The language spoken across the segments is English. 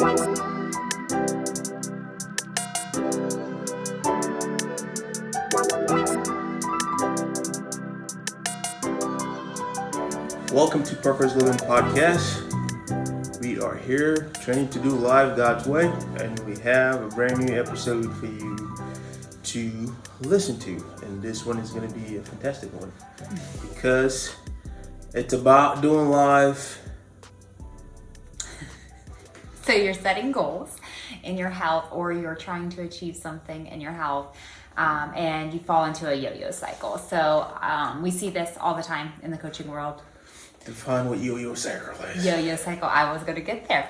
Welcome to Purpose Living Podcast. We are here training to do live God's way, and we have a brand new episode for you to listen to. And this one is going to be a fantastic one because it's about doing live. So you're setting goals in your health, or you're trying to achieve something in your health, and you fall into a yo-yo cycle. So we see this all the time in the coaching world. Define what yo-yo cycle is. Yo-yo cycle, I was going to get there.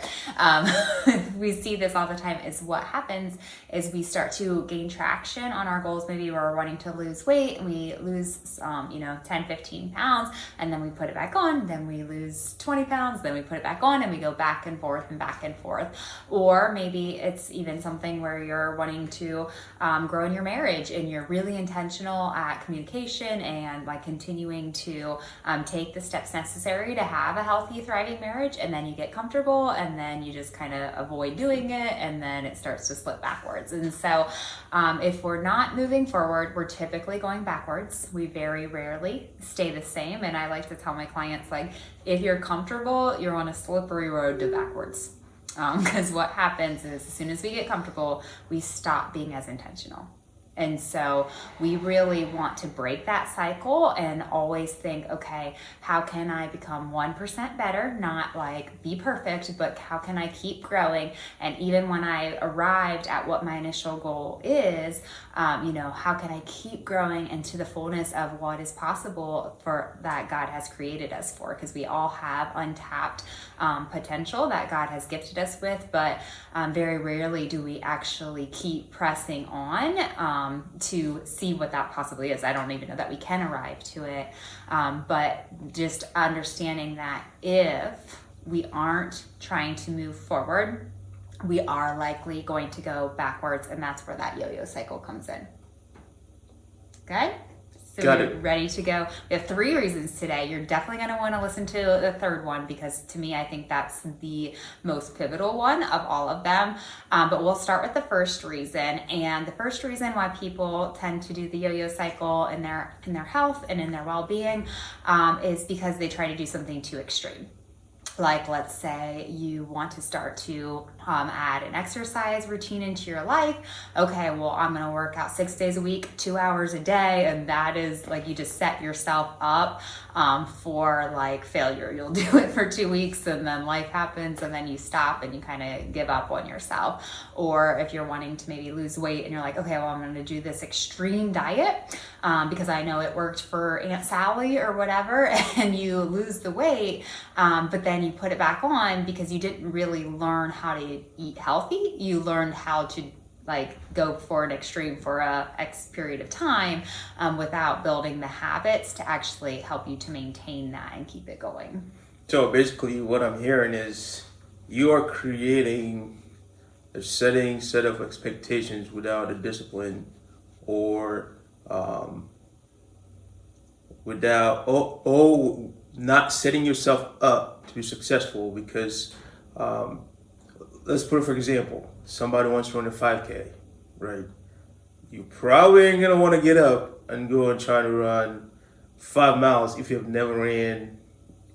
We see this all the time. Is what happens is we start to gain traction on our goals. Maybe we're wanting to lose weight, and we lose 10, 15 pounds, and then we put it back on. Then we lose 20 pounds, then we put it back on, and we go back and forth and back and forth. Or maybe it's even something where you're wanting to grow in your marriage, and you're really intentional at communication and like continuing to take the steps necessary to have a healthy, thriving marriage, and then you get comfortable, and then you just kind of avoid doing it, and then it starts to slip backwards. And so if we're not moving forward, we're typically going backwards. We very rarely stay the same. And I like to tell my clients, like, if you're comfortable, you're on a slippery road to backwards. Because what happens is, as soon as we get comfortable, we stop being as intentional. And so we really want to break that cycle and always think, okay, how can I become 1% better? Not like be perfect, but how can I keep growing? And even when I arrived at what my initial goal is, how can I keep growing into the fullness of what is possible for that God has created us for? Because we all have untapped potential that God has gifted us with, but very rarely do we actually keep pressing on to see what that possibly is. I don't even know that we can arrive to it, but just understanding that if we aren't trying to move forward, we are likely going to go backwards, and that's where that yo-yo cycle comes in. Okay? So you're ready to go. We have 3 reasons today. You're definitely going to want to listen to the third one, because to me, I think that's the most pivotal one of all of them. But we'll start with the first reason. And the first reason why people tend to do the yo-yo cycle in their health and in their well-being is because they try to do something too extreme. Like, let's say you want to start to add an exercise routine into your life. Okay, well, I'm going to work out 6 days a week, 2 hours a day. And that is like, you just set yourself up for like failure. You'll do it for 2 weeks, and then life happens, and then you stop and you kind of give up on yourself. Or if you're wanting to maybe lose weight and you're like, okay, well, I'm going to do this extreme diet because I know it worked for Aunt Sally or whatever, and you lose the weight, but then you put it back on because you didn't really learn how to eat healthy. You learned how to like go for an extreme for a X period of time without building the habits to actually help you to maintain that and keep it going. So basically what I'm hearing is you are creating a set of expectations without a discipline, or without not setting yourself up to be successful. Because let's put it for example, somebody wants to run a 5K, right? You probably ain't gonna want to get up and go and try to run 5 miles if you've never ran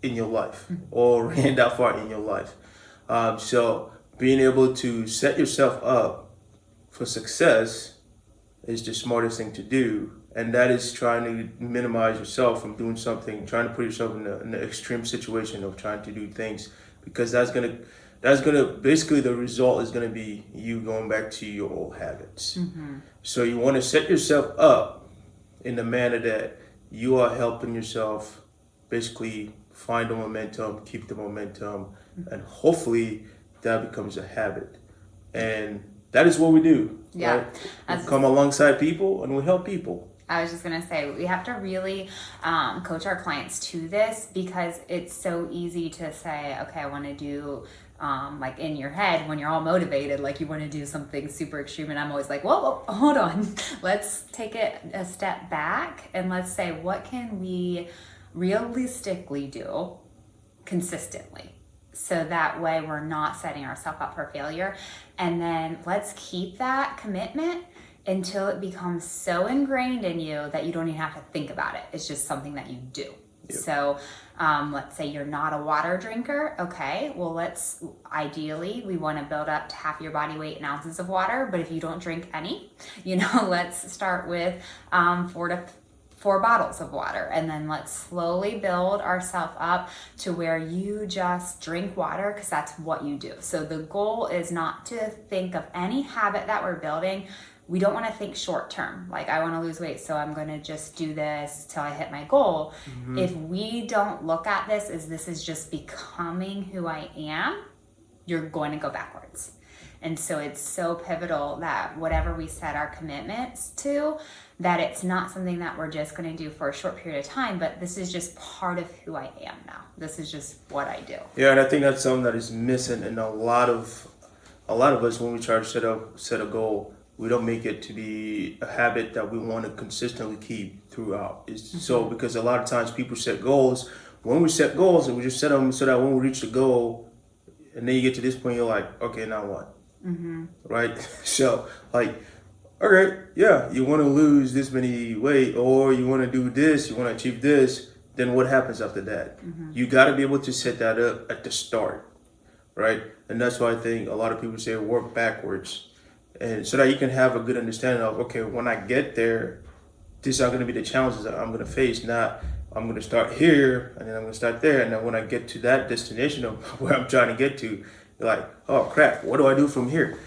in your life or ran that far in your life. So being able to set yourself up for success is the smartest thing to do. And that is trying to minimize yourself from doing something, trying to put yourself in an extreme situation of trying to do things, because that's gonna basically, the result is gonna be you going back to your old habits. Mm-hmm. So you want to set yourself up in the manner that you are helping yourself basically find the momentum, keep the momentum, and hopefully that becomes a habit. And that is what we do. Yeah. Right? We come alongside people and we help people. I was just going to say, we have to really coach our clients to this, because it's so easy to say, okay, I want to do, like in your head when you're all motivated, like you want to do something super extreme. And I'm always like, whoa, hold on. Let's take it a step back and let's say, what can we realistically do consistently? So that way we're not setting ourselves up for failure. And then let's keep that commitment until it becomes so ingrained in you that you don't even have to think about it. It's just something that you do. Yep. So let's say you're not a water drinker. Okay, well, ideally, we want to build up to half your body weight in ounces of water. But if you don't drink any, let's start with 4 bottles of water. And then let's slowly build ourselves up to where you just drink water because that's what you do. So the goal is not to think of any habit that we're building. We don't want to think short term, like I want to lose weight, so I'm going to just do this till I hit my goal. Mm-hmm. If we don't look at this as this is just becoming who I am, you're going to go backwards. And so it's so pivotal that whatever we set our commitments to, that it's not something that we're just going to do for a short period of time, but this is just part of who I am now. This is just what I do. Yeah, and I think that's something that is missing in a lot of us when we try to set a goal. We don't make it to be a habit that we want to consistently keep throughout. It's so because a lot of times people set goals. When we set goals, and we just set them so that when we reach the goal, and then you get to this point, you're like, okay, now what? Mm-hmm. Right? So, like, all right, yeah, you want to lose this many weight, or you want to do this, you want to achieve this. Then what happens after that? Mm-hmm. You got to be able to set that up at the start, right? And that's why I think a lot of people say work backwards. And so that you can have a good understanding of, okay, when I get there, these are going to be the challenges that I'm going to face. Not, I'm going to start here, and then I'm going to start there. And then when I get to that destination of where I'm trying to get to, you're like, oh, crap, what do I do from here?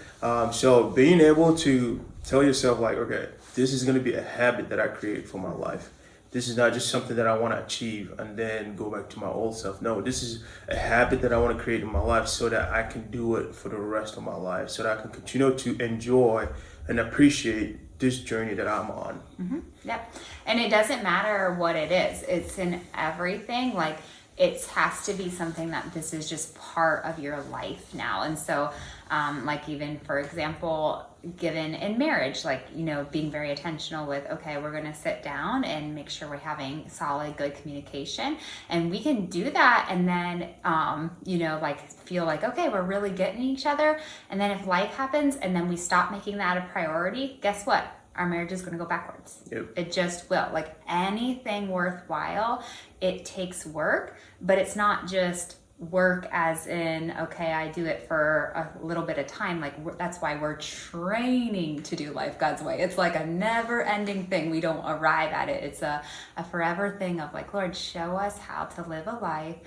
So being able to tell yourself, like, okay, this is going to be a habit that I create for my life. This is not just something that I want to achieve and then go back to my old self. No, this is a habit that I want to create in my life so that I can do it for the rest of my life, so that I can continue to enjoy and appreciate this journey that I'm on. Mm-hmm. Yep. And it doesn't matter what it is. It's in everything. Like, it has to be something that this is just part of your life now. And so, like, even for example, given in marriage, like, being very intentional with, okay, we're going to sit down and make sure we're having solid, good communication. And we can do that. And then, feel like, okay, we're really getting each other. And then if life happens and then we stop making that a priority, guess what? Our marriage is going to go backwards. Yep. It just will. Like anything worthwhile, it takes work, but it's not just work as in, okay, I do it for a little bit of time. Like that's why we're training to do life God's way. It's like a never ending thing. We don't arrive at it. It's a forever thing of like, Lord, show us how to live a life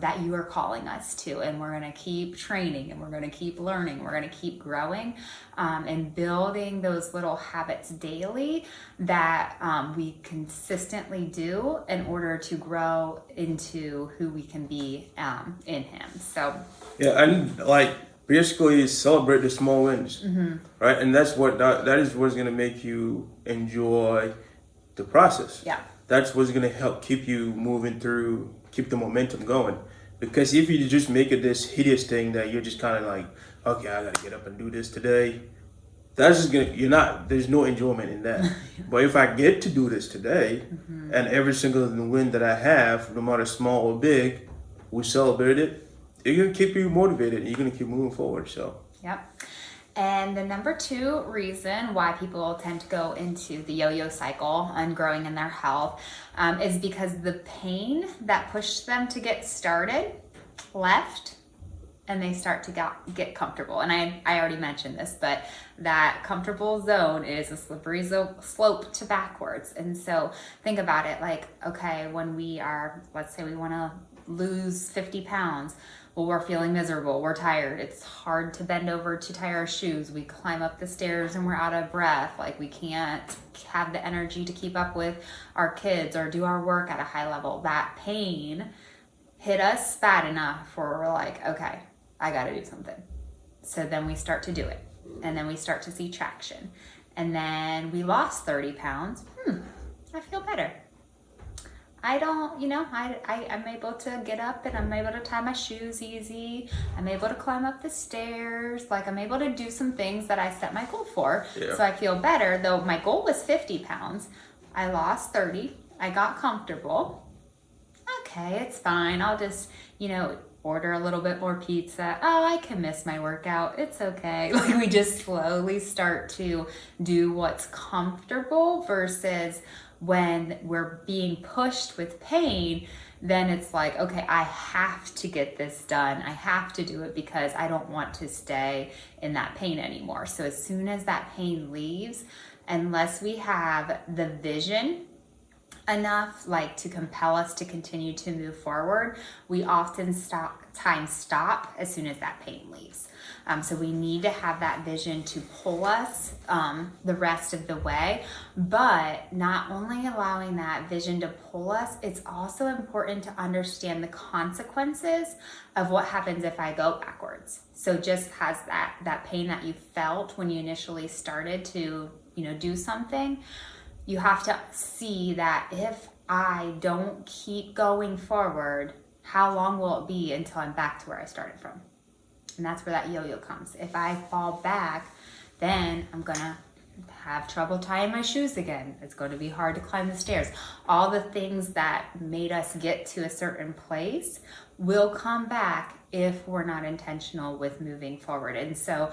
that you are calling us to. And we're going to keep training, and we're going to keep learning. We're going to keep growing and building those little habits daily that we consistently do in order to grow into who we can be in Him. So yeah, and like basically celebrate the small wins, mm-hmm. right? And that's what that is what's going to make you enjoy the process. Yeah, that's what's going to help keep you moving through, keep the momentum going. Because if you just make it this hideous thing that you're just kind of like, okay, I got to get up and do this today, that's just there's no enjoyment in that. But if I get to do this today, mm-hmm. and every single win that I have, no matter small or big, we celebrate it, it's going to keep you motivated and you're going to keep moving forward. So, yep. And the number 2 reason why people tend to go into the yo-yo cycle on growing in their health is because the pain that pushed them to get started left, and they start to get comfortable. And I already mentioned this, but that comfortable zone is a slippery slope to backwards. And so think about it like, okay, when let's say we want to lose 50 pounds. Well, we're feeling miserable. We're tired. It's hard to bend over to tie our shoes. We climb up the stairs and we're out of breath. Like we can't have the energy to keep up with our kids or do our work at a high level. That pain hit us bad enough where we're like, okay, I got to do something. So then we start to do it. And then we start to see traction. And then we lost 30 pounds. I feel better. I don't, I'm able to get up and I'm able to tie my shoes easy. I'm able to climb up the stairs. Like I'm able to do some things that I set my goal for. Yeah. So I feel better. Though my goal was 50 pounds. I lost 30. I got comfortable. Okay, it's fine. I'll just, order a little bit more pizza. Oh, I can miss my workout. It's okay. Like we just slowly start to do what's comfortable versus when we're being pushed with pain, then it's like, okay, I have to get this done. I have to do it because I don't want to stay in that pain anymore. So as soon as that pain leaves, unless we have the vision enough like to compel us to continue to move forward, we often stop as soon as that pain leaves. So we need to have that vision to pull us the rest of the way, but not only allowing that vision to pull us, it's also important to understand the consequences of what happens if I go backwards. So just has that pain that you felt when you initially started to, do something, you have to see that if I don't keep going forward, how long will it be until I'm back to where I started from? And that's where that yo-yo comes. If I fall back, then I'm gonna have trouble tying my shoes again. It's going to be hard to climb the stairs. All the things that made us get to a certain place will come back if we're not intentional with moving forward. And so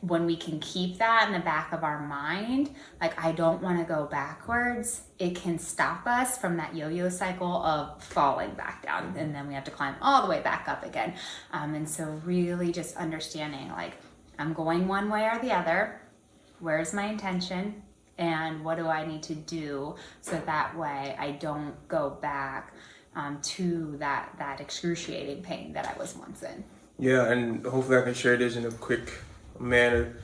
when we can keep that in the back of our mind, like I don't want to go backwards, it can stop us from that yo-yo cycle of falling back down, and then we have to climb all the way back up again. And so really just understanding like I'm going one way or the other, where's my intention, and what do I need to do so that way I don't go back to that excruciating pain that I was once in. Yeah, and hopefully I can share this in a quick manner,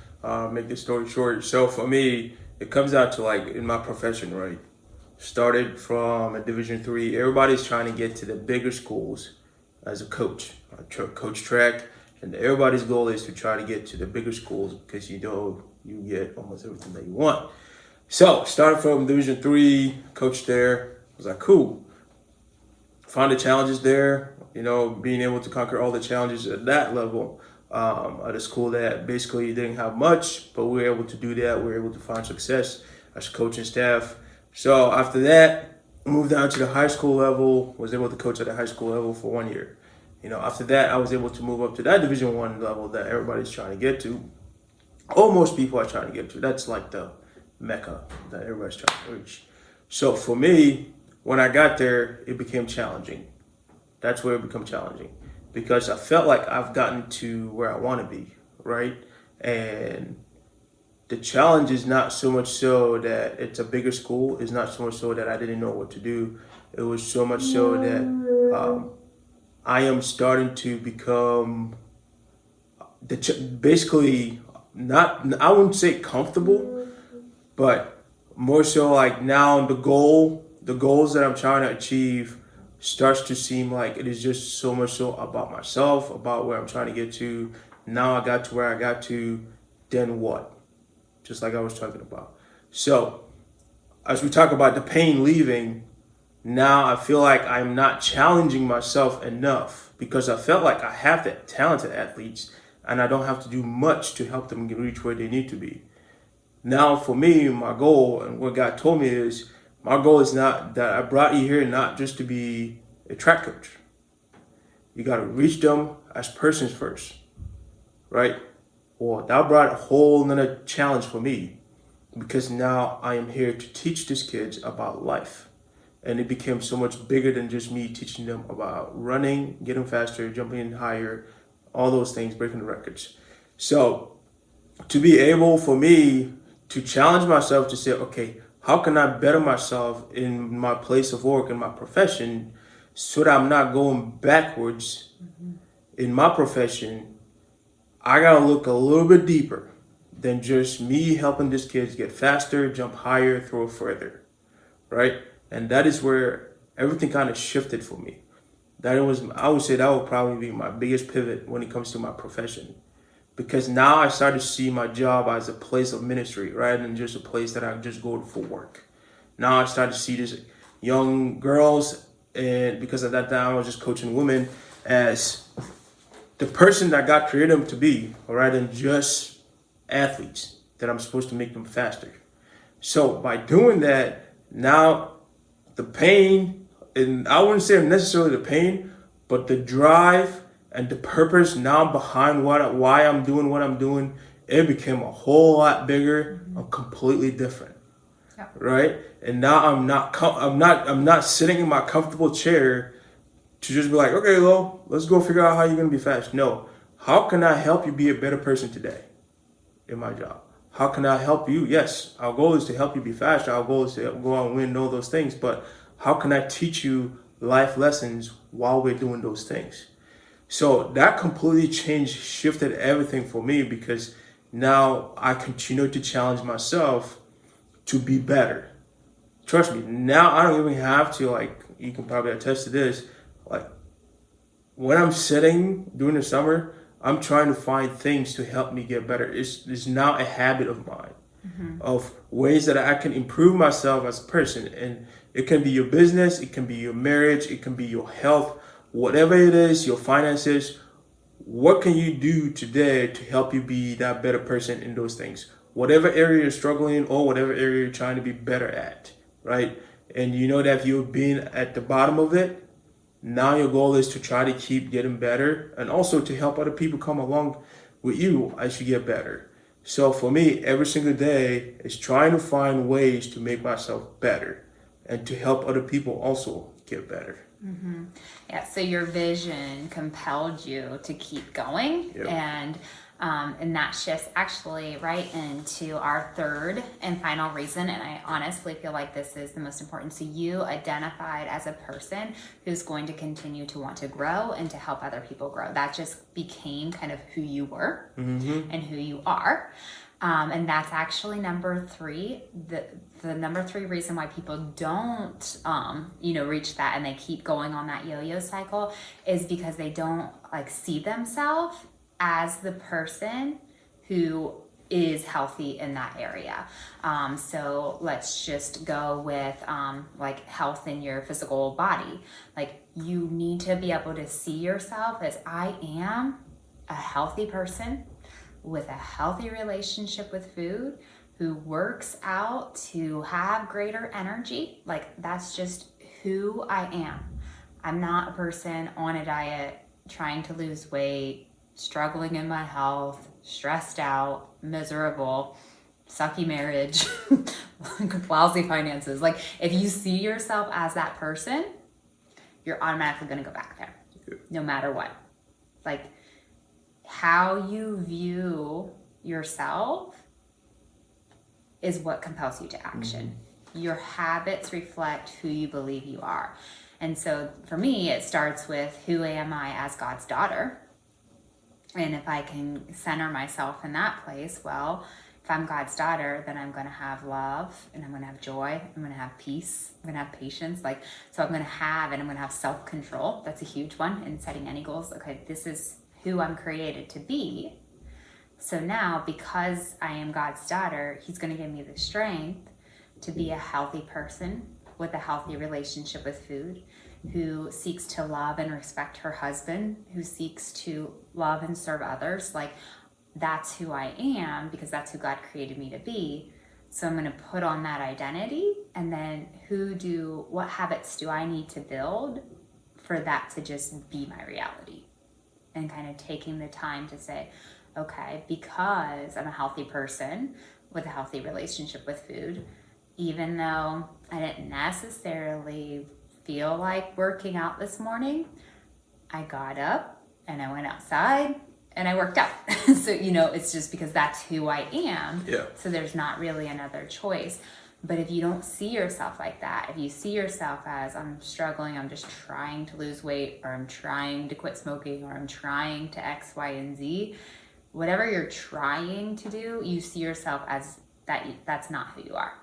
make this story short. So for me, it comes down to like in my profession, right? Started from a Division III. Everybody's trying to get to the bigger schools as a coach. I coach track, and everybody's goal is to try to get to the bigger schools because you get almost everything that you want. So started from Division III, coached there. I was like, cool. Found the challenges there, being able to conquer all the challenges at that level. At a school that basically didn't have much, but we were able to do that. We were able to find success as coaching staff. So after that, moved down to the high school level, was able to coach at the high school level for 1 year. After that, I was able to move up to that Division I level that everybody's trying to get to. Most people are trying to get to. That's like the mecca that everybody's trying to reach. So for me, when I got there, it became challenging. That's where it became challenging. Because I felt like I've gotten to where I want to be, right? And the challenge is not so much so that it's a bigger school. It's not so much so that I didn't know what to do. It was so much so that I am starting to become basically not, I wouldn't say comfortable, but more so like now the goals that I'm trying to achieve starts to seem like it is just so much so about myself, about where I'm trying to get to. Now I got to where I got to, then what? Just like I was talking about. So as we talk about the pain leaving, now I feel like I'm not challenging myself enough because I felt like I have the talented athletes and I don't have to do much to help them reach where they need to be. Now for me, my goal and what God told me is, my goal is not that I brought you here not just to be a track coach. You got to reach them as persons first, right? Well, that brought a whole nother challenge for me because now I am here to teach these kids about life. And it became so much bigger than just me teaching them about running, getting faster, jumping higher, all those things, breaking the records. So to be able for me to challenge myself to say, okay, how can I better myself in my place of work, in my profession, so that I'm not going backwards in my profession? I gotta look a little bit deeper than just me helping these kids get faster, jump higher, throw further, right? And that is where everything kind of shifted for me. I would say that would probably be my biggest pivot when it comes to my profession. Because now I started to see my job as a place of ministry rather than just a place that I just go for work. Now I started to see these young girls, and because at that time I was just coaching women, as the person that God created them to be, rather than just athletes, that I'm supposed to make them faster. So by doing that, now the pain, and I wouldn't say necessarily the pain, but the drive and the purpose now behind why I'm doing what I'm doing, it became a whole lot bigger and completely different. Yeah. Right? And now I'm not sitting in my comfortable chair to just be like, okay, well, let's go figure out how you're gonna be fast. No. How can I help you be a better person today in my job? How can I help you? Yes, our goal is to help you be faster. Our goal is to go out and win, all those things. But how can I teach you life lessons while we're doing those things? So that completely shifted everything for me, because now I continue to challenge myself to be better. Trust me, now I don't even have to, like, you can probably attest to this, like, when I'm sitting during the summer, I'm trying to find things to help me get better. It's now a habit of mine, of ways that I can improve myself as a person. And it can be your business, it can be your marriage, it can be your health, whatever it is, your finances. What can you do today to help you be that better person in those things? Whatever area you're struggling in, or whatever area you're trying to be better at, right? And you know that if you've been at the bottom of it, now your goal is to try to keep getting better, and also to help other people come along with you as you get better. So for me, every single day is trying to find ways to make myself better and to help other people also get better. Yeah, so your vision compelled you to keep going. Yep. And that shifts actually right into our third and final reason. And I honestly feel like this is the most important. So you identified as a person who's going to continue to want to grow and to help other people grow. That just became kind of who you were and who you are. And that's actually number three. The number three reason why people don't, reach that and they keep going on that yo-yo cycle is because they don't see themselves as the person who is healthy in that area. So let's just go with health in your physical body. Like, you need to be able to see yourself as, I am a healthy person with a healthy relationship with food, who works out to have greater energy. Like, that's just who I am. I'm not a person on a diet trying to lose weight, struggling in my health, stressed out, miserable, sucky marriage, lousy finances. Like, if you see yourself as that person, you're automatically going to go back there, no matter what. Like, how you view yourself is what compels you to action. Your habits reflect who you believe you are. And so for me, it starts with, who am I as God's daughter? And if I can center myself in that place, well, if I'm God's daughter, then I'm going to have love, and I'm going to have joy, I'm going to have peace, I'm going to have patience. So I'm going to have self-control. That's a huge one in setting any goals. Okay, this is who I'm created to be. So now, because I am God's daughter, he's going to give me the strength to be a healthy person with a healthy relationship with food, who seeks to love and respect her husband, who seeks to love and serve others. Like, that's who I am, because that's who God created me to be. So I'm going to put on that identity, and then what habits do I need to build for that to just be my reality? And kind of taking the time to say, okay, because I'm a healthy person with a healthy relationship with food, even though I didn't necessarily feel like working out this morning, I got up and I went outside and I worked out. So, it's just because that's who I am. Yeah. So there's not really another choice. But if you don't see yourself like that, if you see yourself as, I'm struggling, I'm just trying to lose weight, or I'm trying to quit smoking, or I'm trying to X, Y, and Z, whatever you're trying to do, you see yourself as that's not who you are.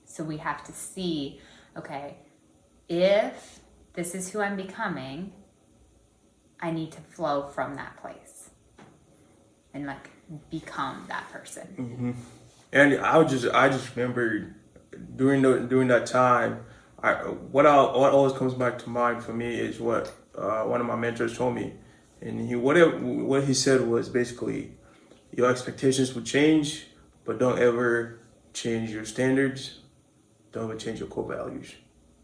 So we have to see, okay, if this is who I'm becoming, I need to flow from that place and become that person. And I just remember during that time, what always comes back to mind for me is what one of my mentors told me, and what he said was basically, your expectations will change, but don't ever change your standards. Don't ever change your core values.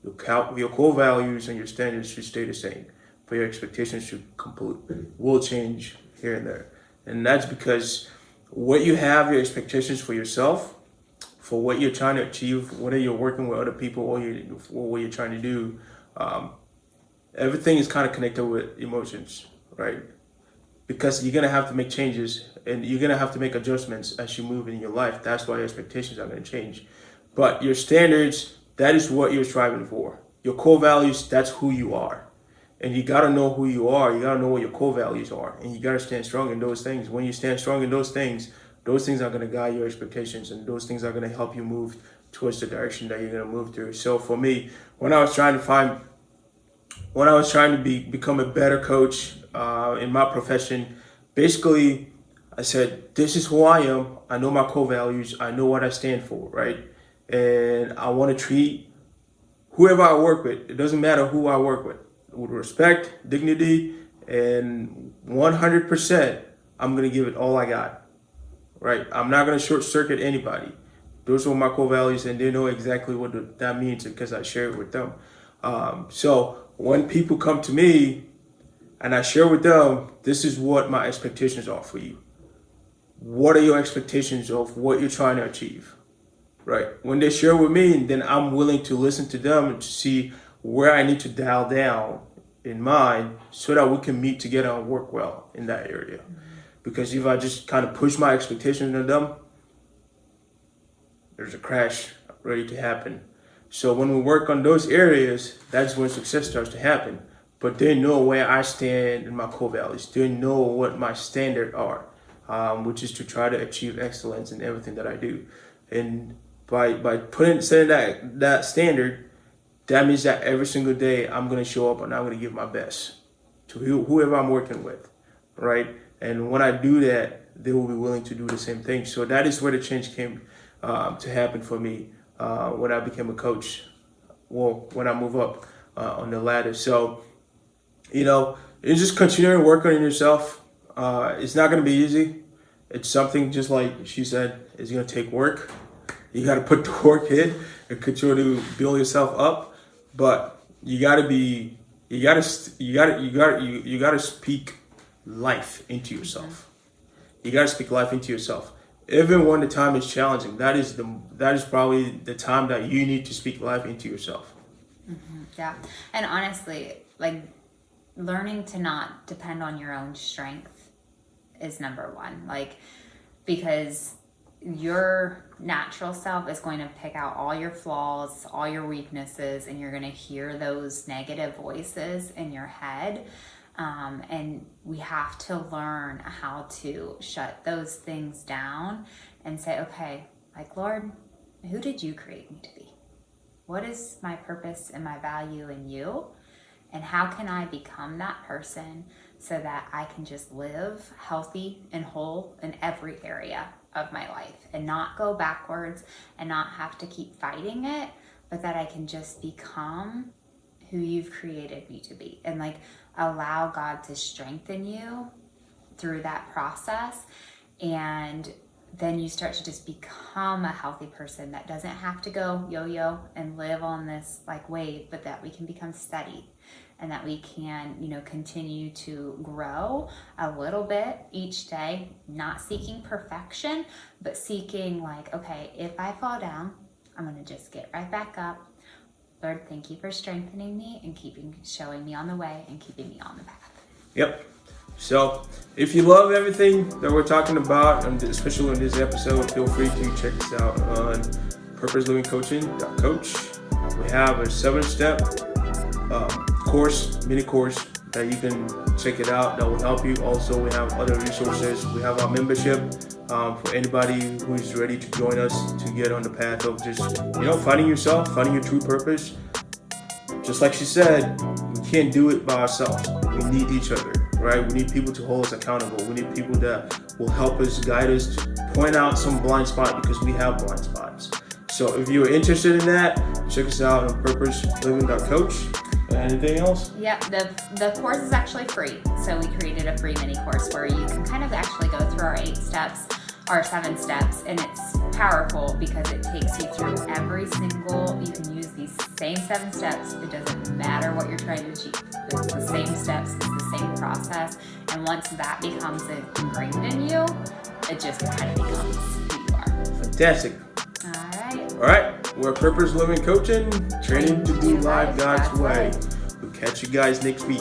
Your core values and your standards should stay the same, but your expectations will change here and there. And that's because what you have, your expectations for yourself, for what you're trying to achieve, whether you're working with other people or what you're trying to do, everything is kind of connected with emotions, right? Because you're going to have to make changes and you're going to have to make adjustments as you move in your life. That's why your expectations are going to change. But your standards, that is what you're striving for. Your core values, that's who you are. And you got to know who you are. You got to know what your core values are. And you got to stand strong in those things. When you stand strong in those things are going to guide your expectations, and those things are going to help you move towards the direction that you're going to move through. So for me, when I was trying to become a better coach in my profession, basically I said, this is who I am. I know my core values. I know what I stand for, right? And I want to treat whoever I work with, it doesn't matter who I work with respect, dignity, and 100%, I'm going to give it all I got, right? I'm not going to short circuit anybody. Those are my core values, and they know exactly what that means because I share it with them. So when people come to me and I share with them, this is what my expectations are for you. What are your expectations of what you're trying to achieve, right? When they share with me, then I'm willing to listen to them and to see where I need to dial down in mind so that we can meet together and work well in that area. Because if I just kind of push my expectations on them, there's a crash ready to happen. So when we work on those areas, that's when success starts to happen. But they know where I stand in my core values. They know what my standards are, which is to try to achieve excellence in everything that I do. And by setting that standard, that means that every single day I'm going to show up and I'm going to give my best to whoever I'm working with, right? And when I do that, they will be willing to do the same thing. So that is where the change came to happen for me when I became a coach. Well, when I move up on the ladder. So, it's just continuing to work on yourself. It's not going to be easy. It's something, just like she said, it's going to take work. You got to put the work in and continue to build yourself up. But you got to speak life into yourself. You got to speak life into yourself. Even when the time is challenging, that is probably the time that you need to speak life into yourself. Mm-hmm. Yeah. And honestly, like, learning to not depend on your own strength is number one. Like, because your natural self is going to pick out all your flaws, all your weaknesses, and you're going to hear those negative voices in your head. And we have to learn how to shut those things down and say, okay, like, Lord, who did you create me to be? What is my purpose and my value in you? And how can I become that person so that I can just live healthy and whole in every area of my life and not go backwards and not have to keep fighting it, but that I can just become who you've created me to be, and like allow God to strengthen you through that process. And then you start to just become a healthy person that doesn't have to go yo-yo and live on this like wave, but that we can become steady and that we can, continue to grow a little bit each day, not seeking perfection, but seeking like, okay, if I fall down, I'm going to just get right back up. Lord, thank you for strengthening me and showing me on the way and keeping me on the path. Yep. So if you love everything that we're talking about, and especially in this episode, feel free to check us out on purposelivingcoaching.coach. We have a 7-step mini course that you can check it out. That will help you. Also, we have other resources. We have our membership for anybody who is ready to join us to get on the path of just, finding yourself, finding your true purpose. Just like she said, we can't do it by ourselves. We need each other, right? We need people to hold us accountable. We need people that will help us, guide us, to point out some blind spot, because we have blind spots. So if you're interested in that, check us out on purposeliving.coach. Anything else? Yeah, the course is actually free. So we created a free mini course where you can kind of actually go through our 8 steps, our 7 steps, and it's powerful because it takes you through you can use these same 7 steps. It doesn't matter what you're trying to achieve. It's the same steps, it's the same process. And once that becomes ingrained in you, it just kind of becomes who you are. Fantastic. All right. We're Purpose Living Coaching, training to do life God's way. We'll catch you guys next week.